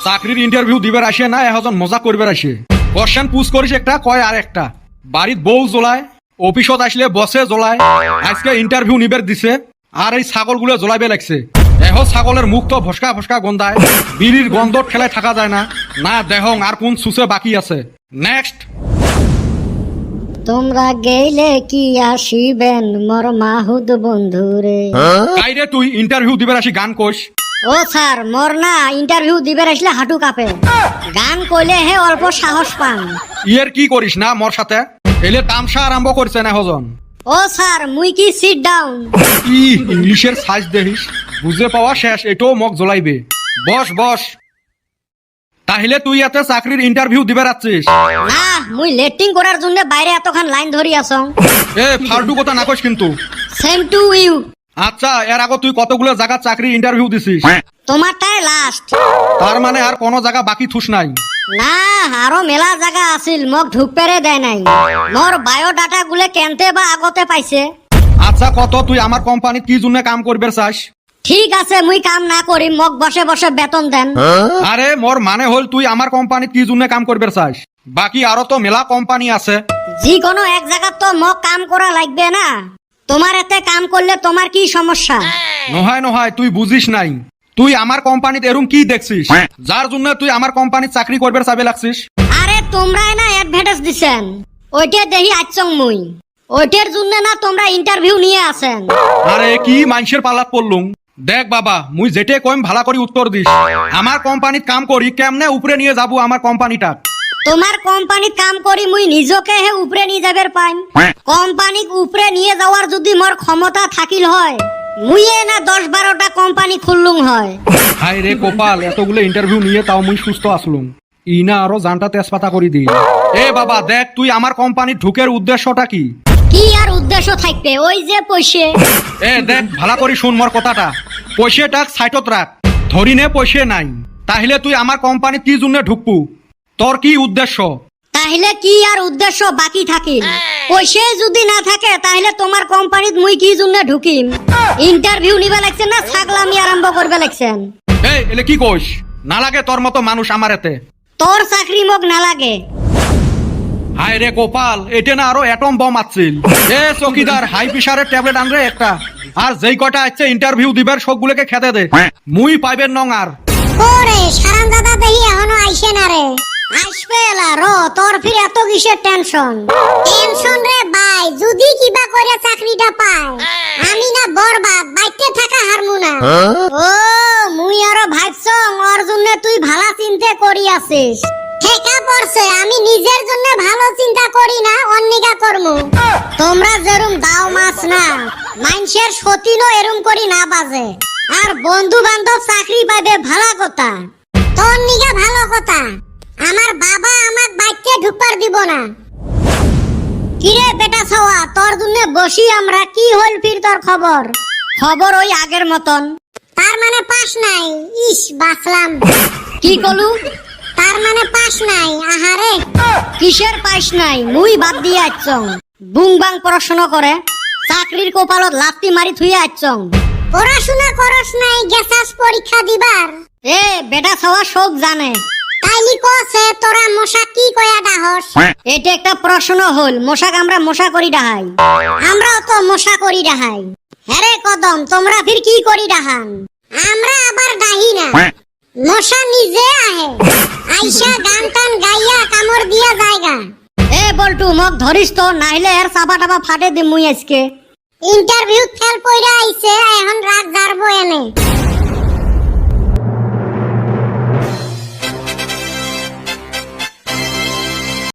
চাকরির ইন্টারভিউ দিবার আসে না এখন মজা করবার আসে। কোশ্চেন পুশ করিস একটা কয় আর একটা। বাড়িত বউ জ্বলায়, অফিসত আসলে বসে জ্বলায়, আজকে ইন্টারভিউ নিবার দিছে আর এই ছাগলগুলো জ্বলাইবে লাগছে। এখন ছাগলের মুখ তো ফসকা ফসকা গন্ধায়, বিড়ির গন্ধ ঠেলায় থাকা যায় না। না দেহং আর কোন সুসে বাকি আছে। নেক্সট। তোমরা গেলে কি আসিবেন মোর মাহুদ বন্ধুরে। তাইরে তুই ইন্টারভিউ দিবার আসি গান কোষ। ও স্যার মোর না ইন্টারভিউ দিবে আসলে হাঁটু কাঁপে, গান কইলে হে অল্প সাহস পান। ইয়ের কি করিস না মোর সাথে, এলে তামসা আরম্ভ করছে না হজন। ও স্যার মুই কি সিট ডাউন। ই ইংলিশের সাইজ দেখিস, বুঝে পাওয়া শেষ, এটাও মগ জ্বলাইবে। বস বস। তাহলে তুই এতে চাকরির ইন্টারভিউ দিবার আছিস? না মুই লেটিং করার জন্য বাইরে এতখান লাইন ধরি আসং। এ ফালতু কথা না কইস কিন্তু। Same to you. আচ্ছা এর আগে তুই কতগুলো জায়গা চাকরির ইন্টারভিউ দিছিস? তোমারটাই লাস্ট। তার মানে আর কোনো জায়গা বাকি থুস নাই? না আরো মেলা জায়গা আছিল, মোক ঢুক পেরে দেয় নাই। মোর বায়োডাটা গুলে কেনতে বা আগতে পাইছে। আচ্ছা কত তুই আমার কোম্পানিত কি জন্য কাম করবে চাস? ঠিক আছে মুই কাম না করি, মোক বসে বসে বেতন দেন। আরে মোর মানে হল তুই আমার কোম্পানিত কি জন্য কাম করবে চাস? বাকি আরো তো মেলা কোম্পানি আছে। যে কোনো এক জায়গা তো মোক কাম করা লাগবে না। তোমার এতে কাম করলে তোমার কি সমস্যা? নহয় নহয় তুই বুঝিস নাই। তুই আমার কোম্পানিতে এরম কি দেখছিস যার জন্য তুই আমার কোম্পানিত চাকরি করবে চাবে লাগছিস? আরে তোমরাই না অ্যাডভার্টাইজ দিছেন, ওইটা দেখি আইছং মুই। ওইটার জন্য না তোমরা ইন্টারভিউ নিয়ে আসেন। আরে কি মানুষের পাল্লাত পড়লুম। দেখ বাবা মুই যেটে কইম ভালো করে উত্তর দিস। আমার কোম্পানিত কাম করি কেমনে উপরে নিয়ে যাবো আমার কোম্পানিটা? তোমার কোম্পানিত কাম করি মুই নিজকে হে উপরে নিয়ে যাবার পাইম। কোম্পানিক উপরে নিয়ে যাওয়ার যদি মোর ক্ষমতা থাকিল হয়, মুইয়ে না 10-12টা কোম্পানি খুললুম হয়। হাই রে কপাল, এতগুলো ইন্টারভিউ নিয়ে তাও মুই সুস্থ আসলুম। ইনা আরো জানটা তেজপাতা করে দি। এ বাবা দেখ তুই আমার কোম্পানির ঢুকের উদ্দেশ্যটা কি? কি আর উদ্দেশ্য থাকবে, ওই যে পয়সা। এ দেখ ভালো করে শুন মোর কথাটা। পয়সাটা সাইটত রাখ, ধরি নে পয়সা নাই। তাহলে তুই আমার কোম্পানি কি জন্য ঢুকবু? তোর কি উদ্দেশ্য? তাহলে কি আর উদ্দেশ্য বাকি থাকিল? পয়সা যদি না থাকে তাহলে তোমার কোম্পানিত মুই কি জন্য ঢুকিম? ইন্টারভিউ নিবা লাগছে না ছাগলামি আরম্ভ করবে লাগছেন? এই এলে কি কইস? না লাগে তোর মতো মানুষ আমার এতে। তোর চাকরি মোক না লাগে। হাই রে গোপাল, এটা না আরো অ্যাটম বম আছিল। এ চকিদার হাই প্রেসারের ট্যাবলেট আনরে একটা। আর যেই কটা আছে ইন্টারভিউ দিবার সবগুলোকে খেতে দে, মুই পাইবেন নং আর। ওরে সারান দাদা দেখি এখনো আইছে না রে। আসবে এলা রো, তোর ফির এত কিসের টেনশন? টেনশন রে ভাই, যদি কিবা করে চাকরিটা পায় আমি না বরবাদ, বাইতে থাকা হারমু না। ও মুই আরো ভাবছং ওর জন্য তুই ভালো চিন্তা করি আছিস। ঠেকা পড়ছে, আমি নিজের জন্য ভালো চিন্তা করি না, অন্যিকা করমু। তোমরা যেরম দাও মাছ না, মানুষের সতীনও এরম করি না বাজে। আর বন্ধু বান্ধব চাকরি পাবে ভালো কথা, তোর নিগা ভালো কথা। আমার বাবা আমাক বাইতে ঢুকবার দিব না। কিরে বেটা ছাওয়া, তোর জন্য বসি আমরা। কি হল ফির তোর খবর? খবর ওই আগের মতন। তার মানে পাস নাই? ইস বাঁচলাম। কি কলু? তার মানে পাস নাই? আহারে কিসের পাস নাই? মুই বাদ দিয়ে আইছং বুংবাং পড়াশোনা করে চাকরির কপালত লাত্তি মারি থুই আইছং। পড়াশোনা করস নাই, গেছাস পরীক্ষা দিবার? এ বেটা ছাওয়া সব জানে। তাইলি কছে তোরা মশা কি কয়া ডাহস? এটা একটা প্রশ্ন হল। মশাক আমরা মশা করি ডাহাই। আমরাও তো মশা করি ডাহাই। হ্যারে কদম, তোমরা ফির কি করি ডাহান? আমরা আবার ডাহি না, মশা নিজে আহে, আইসা গান টান গাইয়া কামড় দিয়া জায়গা। এ বল্টু মোক ধরিস তো, নাইলে এর চাপা টাপা ফাটে দিম মুই আজকে। ইন্টারভিউ ফেল কইরা আইছে, এখন রাগ জারবো এনে।